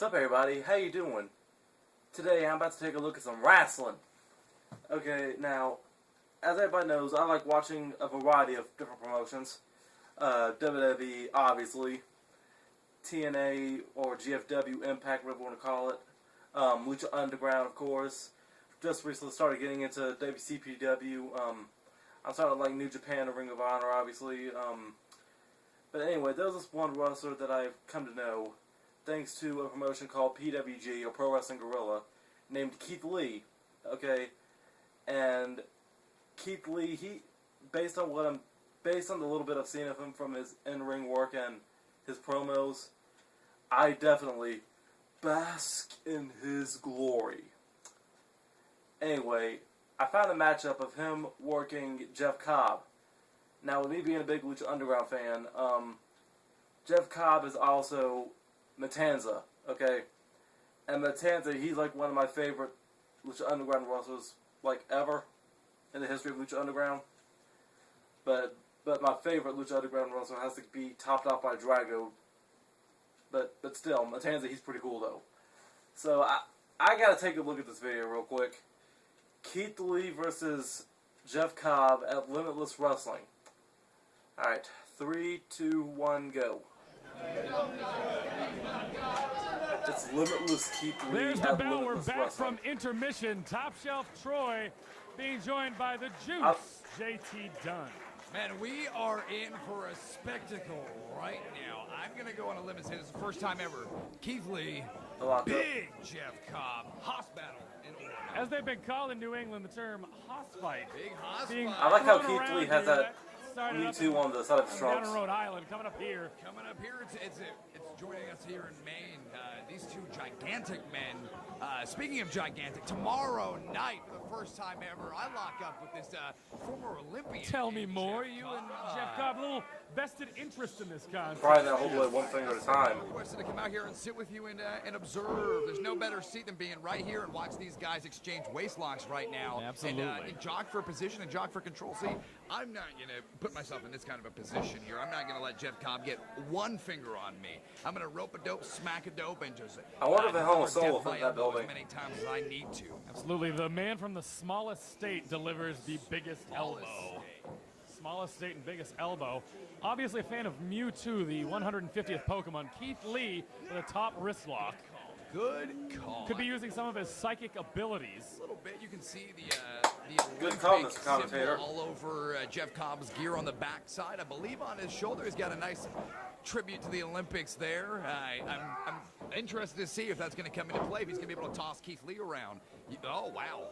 What's up, everybody? How you doing? Today I'm about to take a look at some wrestling. Okay, now, as everybody knows, I like watching a variety of different promotions. WWE, obviously. TNA, or GFW, Impact, whatever you want to call it. Lucha Underground, of course. Just recently started getting into WCPW. I'm starting to like New Japan and Ring of Honor, obviously. But anyway, there's this one wrestler that I've come to know thanks to a promotion called PWG, or Pro Wrestling Guerrilla, named Keith Lee. Okay, and Keith Lee, based on the little bit I've seen of him from his in-ring work and his promos, I definitely bask in his glory. Anyway, I found a matchup of him working Jeff Cobb. Now, with me being a big Lucha Underground fan, Jeff Cobb is also Matanza, okay? And Matanza, he's like one of my favorite Lucha Underground wrestlers, like, ever in the history of Lucha Underground. But my favorite Lucha Underground wrestler has to be topped off by Drago. But still, Matanza, he's pretty cool, though. So, I gotta take a look at this video real quick. Keith Lee versus Jeff Cobb at Limitless Wrestling. Alright, 3, 2, 1, go. It's Limitless Keith Lee. There's the bell. We're back Wrestling. from intermission. Top Shelf Troy being joined by the Juice, JT Dunn. Man, we are in for a spectacle right now. I'm going to go on a limb and say this is the first time ever. Keith Lee, big Jeff Cobb, hoss battle in Oregon. As they've been calling New England the term hoss fight. Big hoss fight. I like how Keith Lee has that Me Too on the side of his down trunks. in Rhode Island, coming up here. It's joining us here in Maine. These two gigantic men. Speaking of gigantic, tomorrow night, for the first time ever, I lock up with this former Olympian. Tell me more. Jeff You Cobb. and Jeff Cobb, a little vested interest in this contest. Probably that whole way, one finger at a time. Requested to come out here and sit with you and observe. There's no better seat than being right here and watch these guys exchange waist locks right now. Absolutely. And jog for position and jog for control. See, I'm not going to put myself in this kind of a position here. I'm not going to let Jeff Cobb get one finger on me. I'm going to rope a dope, smack a dope, and just I wonder if the hell is dip solo my from that elbow building. as many times as I need to. Absolutely. The man from the smallest state delivers the biggest elbow. Smallest state and biggest elbow. Obviously a fan of Mewtwo, the 150th Pokemon. Keith Lee with a top wrist lock. Good call. Could be using some of his psychic abilities. A little bit. You can see the Good call, Olympic Mr. Commentator. symbol all over Jeff Cobb's gear on the backside. I believe on his shoulder he's got a nice tribute to the Olympics there. I'm interested to see if that's going to come into play, if he's going to be able to toss Keith Lee around. Oh, wow.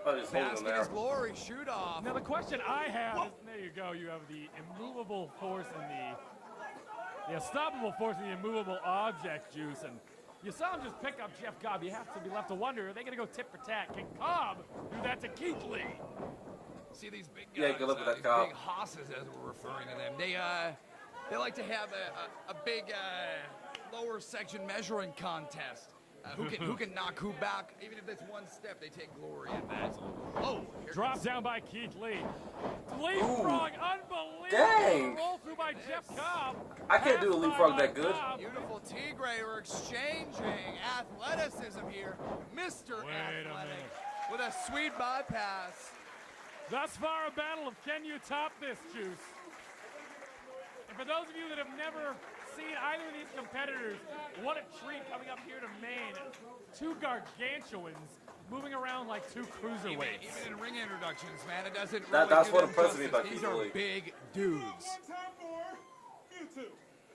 Oh, just holding him Bask in there. his glory, shoot off. Now the question I have is, there you go, you have the immovable force and the unstoppable force and the immovable object, Juice, and you saw him just pick up Jeff Cobb. You have to be left to wonder, are they going to go tit for tat? Can Cobb do that to Keith Lee? See these big Yeah, guys, good luck with that, these Cobb. big hosses, as we're referring to them. They like to have a big lower section measuring contest. Who can knock who back? Even if it's one step, they take glory in that. Oh, Dropped down by Keith Lee. Leapfrog, unbelievable. Dang. Roll through by Jeff Cobb. I can't do a Passed leapfrog by that good. Cobb. beautiful Tigre. We're exchanging athleticism here. Mr. Wait a Athletic minute. with a sweet bypass. Thus far, a battle of can you top this, Juice? And for those of you that have never seen either of these competitors, what a treat coming up here to Maine. Two gargantuans moving around like two cruiserweights. Even in ring introductions, man, it doesn't That's really do what them impresses me justice. about These Keith are Lee. big dudes.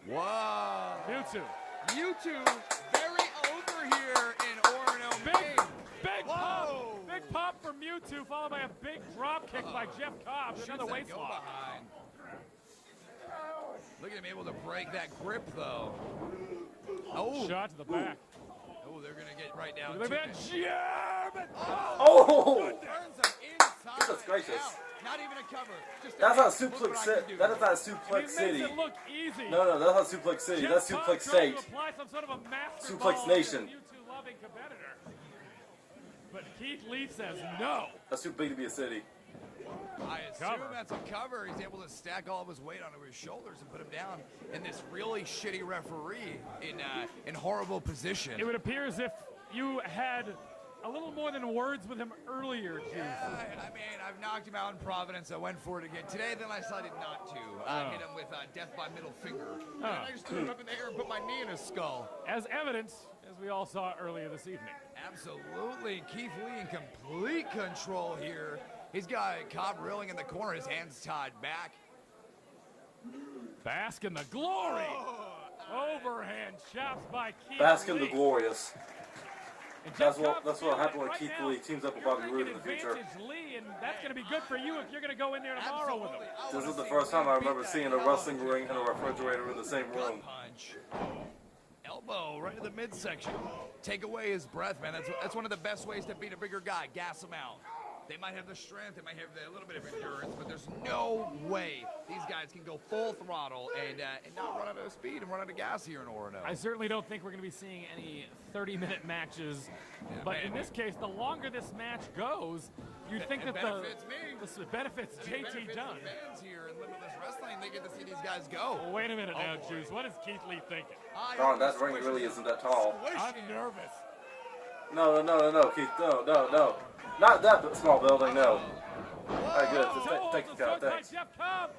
Wow. Mewtwo. YouTube very over here in Orono, Maine. Big Whoa. pop. Big pop for Mewtwo, followed by a big drop kick by Jeff Cobb. Shoots Another that waist go lock. behind. Look at him able to break that grip, though. Oh. Shot to the back. Oh, they're going to get right down Look to at it. that German. Oh! Turns them inside Goodness gracious. out. Not even a cover. Just a That's not look what Suplex I City. can do. That is not He Suplex makes City. it look easy. No, that's not Suplex City. Jeff That's Cobb Suplex trying State. to apply some sort of a master Suplex ball Nation. to a Mewtwo-loving competitor. But Keith Lee says no. That's too big to be a city. I assume that's a cover. He's able to stack all of his weight onto his shoulders and put him down in this really shitty referee in horrible position. It would appear as if you had a little more than words with him earlier, Juice. Yeah, I mean, I've knocked him out in Providence. I went for it again today, then I decided not to. I hit him with death by middle finger. And I just threw him up in the air and put my knee in his skull. As evidence, as we all saw earlier this evening. Absolutely. Keith Lee in complete control here. He's got Cobb reeling in the corner, his hands tied back. Bask in the glory. Overhand chops by Keith Bask in Lee. the glorious. And That's Jeff what Cobb happens when right Keith now, Lee teams up with Bobby you're Roode in an the future. advantage, Lee, and that's going to be good for you if you're going to go in there tomorrow with him. This is the first time I remember seeing a wrestling ring and a refrigerator in the same room. Punch. Elbow right in the midsection. Take away his breath, man. That's one of the best ways to beat a bigger guy. Gas him out. They might have the strength, they might have a little bit of endurance, but there's no way these guys can go full throttle and not run out of speed and run out of gas here in Orono. I certainly don't think we're going to be seeing any 30-minute matches, but in this case, the longer this match goes, you'd think that benefits the benefits JT Dunn. Fans here in Limitless Wrestling, they get to see these guys go. Well, wait a minute now, Juice. What is Keith Lee thinking? Darn, that ring really isn't that tall. I'm nervous. No, Keith, no. Not that small building, no. Alright, good. Just take the count, thanks. Jeff Cobb.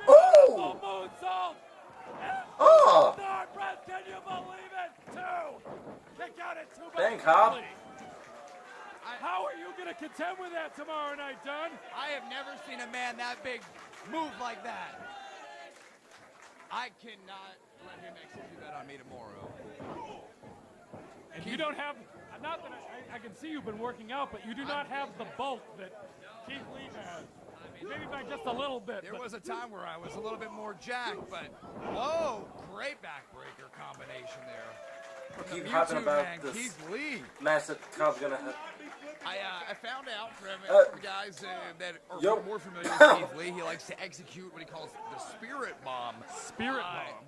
Oh! Moonsault. Oh! Third breath, can you believe it? Two. Kick out at two. Dang, Cobb. How are you going to contend with that tomorrow night, Dunn? I have never seen a man that big move like that. I cannot let him execute that on me tomorrow. And you don't have, not that I can see you've been working out, but you do not have the bulk that Keith Lee has. Maybe by just a little bit. There was a time where I was a little bit more jacked, but whoa, great backbreaker combination there. Keep talking about man, this Keith Lee. match that Cobb's gonna have. I found out from guys that are Yo. more familiar with Keith Lee, he likes to execute what he calls the spirit bomb. Spirit bomb.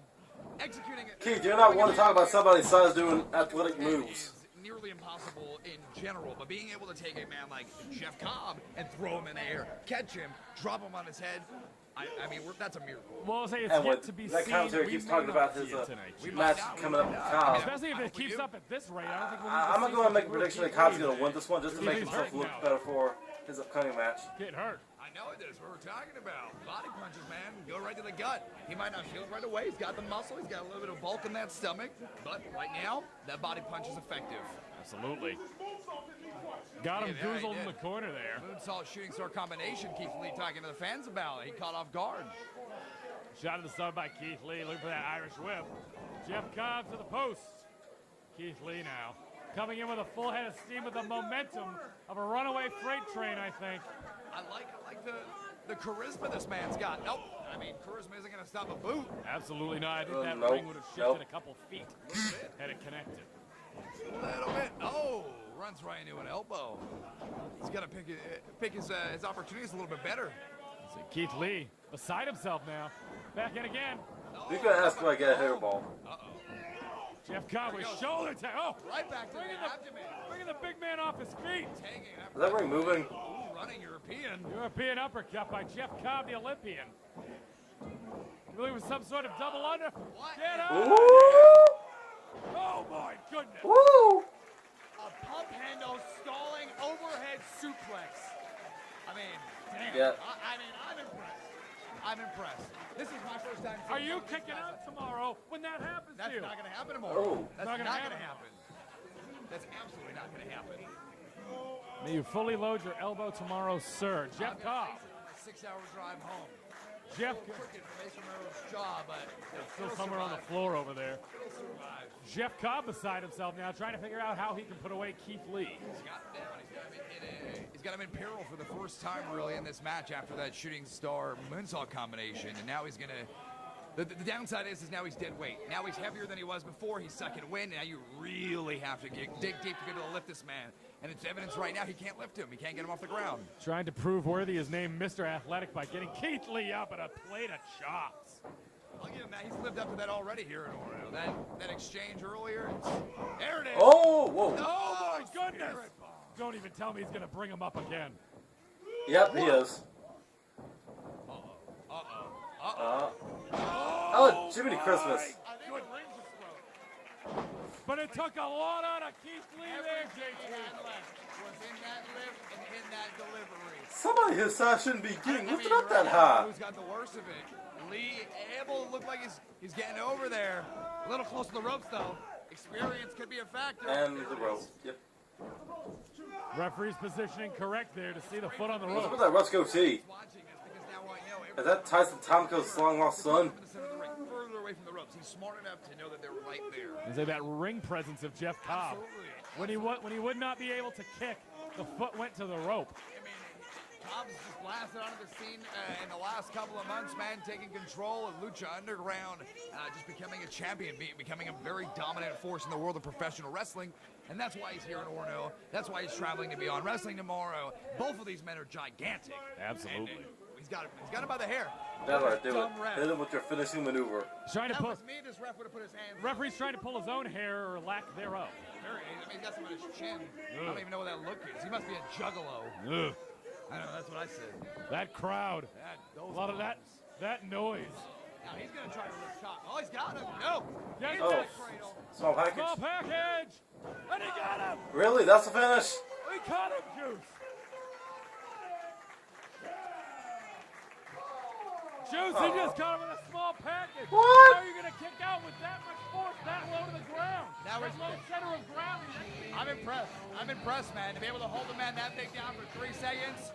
Executing it. Keith, you're not one to talk about somebody's size doing athletic moves. Is nearly impossible in general, but being able to take a man like Jeff Cobb and throw him in the air, catch him, drop him on his head, I mean, that's a miracle. Well, I'll say it's And yet with to be that seen. commentary We keeps may talking not about see his it tonight. match coming up with Cobb. Especially if it keeps up at this rate, I don't think we'll I'm not going to make a prediction that Cobb's going to win this one just to make He's himself hurting look now. better for his upcoming match. Get hurt. I know it is what we're talking about. Body punches, man, go right to the gut. He might not feel it right away. He's got the muscle. He's got a little bit of bulk in that stomach. But right now, that body punch is effective. Absolutely. Got him Yeah, he goozled in did. the corner there. Moonsault shooting star combination. Keith Lee talking to the fans about it. He caught off guard. Shot in the sun by Keith Lee. Looking for that Irish whip. Jeff Cobb to the post. Keith Lee now. Coming in with a full head of steam with the momentum of a runaway freight train, I think. I like the charisma this man's got. Nope. I mean, charisma isn't going to stop a boot. Absolutely not. I think that Nope. ring would have shifted a couple feet had it connected. A little bit. Oh, runs right into an elbow. He's got to pick his opportunities a little bit better. See Keith Lee beside himself now. Back in again. You can ask if I get a hairball. Jeff Cobb with shoulder tap. Oh, Right back to the abdomen. bringing the big man off his feet. Taking Is that ring moving? Ooh, running European. European uppercut by Jeff Cobb, the Olympian. Really was some sort of double under. What? Get up! Woo! Oh my goodness! Woo! A pump handle stalling overhead suplex. I mean, damn. Yeah. I mean, I'm impressed. I'm impressed. This is my first time Are seeing you this kicking guy. out tomorrow when that happens That's to you? not going to happen tomorrow. Oh. That's Not not gonna going to happen. happen. That's absolutely not going to happen. May you fully load your elbow tomorrow, sir. Jeff Cobb. A 6-hour drive home. Jeff Crooked for Mason Monroe's jaw, but still somewhere on the floor over there. Jeff Cobb beside himself now, trying to figure out how he can put away Keith Lee. He's got him in peril for the first time really in this match after that shooting star moonsault combination, and now he's gonna. The downside is now he's dead weight. Now he's heavier than he was before. He's second wind. Now you really have to dig deep to be able to lift this man. And it's evidence right now he can't lift him. He can't get him off the ground. Trying to prove worthy his name, Mr. Athletic, by getting Keith Lee up at a plate of chops. I'll give him that. He's lived up to that already here in Orono. That exchange earlier. There it is. Oh, whoa. Oh my goodness! Don't even tell me he's going to bring him up again. Yep, he is. Oh, Jiminy Christmas. Good ring throw. But it took a lot out of Keith Lee there, JT. Was in that lift and in that delivery. Somebody his side shouldn't be getting lifted mean, up that right high. now, who's got the worst of it? Lee able to look like he's getting over there. A little close to the ropes though. Experience could be a factor. And the rope. Yep. Referee's positioning correct there to see the foot on the What's rope. with that Russ goatee? Watching this because now I know Is that Tyson Tomko's long lost son? further away from the ropes. He's smart enough to know that they're right there. Is that ring presence of Jeff Cobb? Absolutely. When he would not be able to kick, the foot went to the rope. I mean, Cobb's just blasted onto the scene in the last couple of months, man, taking control of Lucha Underground, just becoming a champion, becoming a very dominant force in the world of professional wrestling. And that's why he's here in Orono. That's why he's traveling to Beyond Wrestling tomorrow. Both of these men are gigantic. Absolutely. And he's got him by the hair. That's right, do it. Dumb ref. Hit him with your finishing maneuver. Trying to That pull. was me. This ref would have put his hands. Referee's trying to pull his own hair or lack thereof. I mean, he's got some on his chin. I don't even know what that look is. He must be a juggalo. Ugh. I know, that's what I said. That crowd. A lot of that noise. Now he's going to try to lift Cobb. Oh, he's got him. No. Yes, Oh, That cradle. small package. small package. And he got him. Really? That's the finish? He caught him, Juice. Juice, he just caught him with a small package. What? How are you going to kick out with that much force, that low to the ground? Now that it's- low center of gravity. I'm impressed. I'm impressed, man. To be able to hold a man that big down for 3 seconds.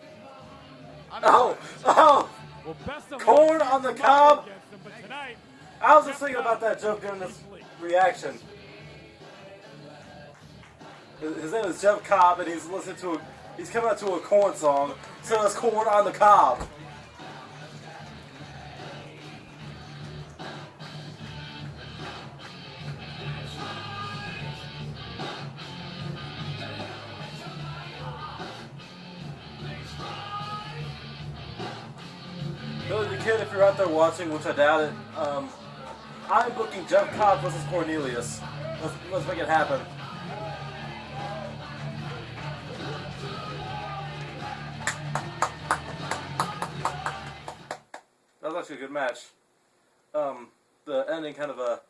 I'm impressed. Oh! Well, best of Corn luck on the to cob. against him, but tonight, I was just thinking about that joke during this reaction. His name is Jeff Cobb, and he's coming out to a corn song, so it's corn on the cob. Billy the Kid, if you're out there watching, which I doubt it, I'm booking Jeff Cobb versus Cornelius. Let's make it happen. That was actually a good match. The ending kind of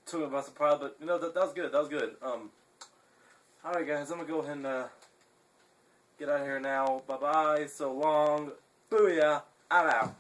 took me by surprise, but you know that was good. That was good. All right, guys, I'm gonna go ahead and get out of here now. Bye bye. So long. Booyah. I'm out.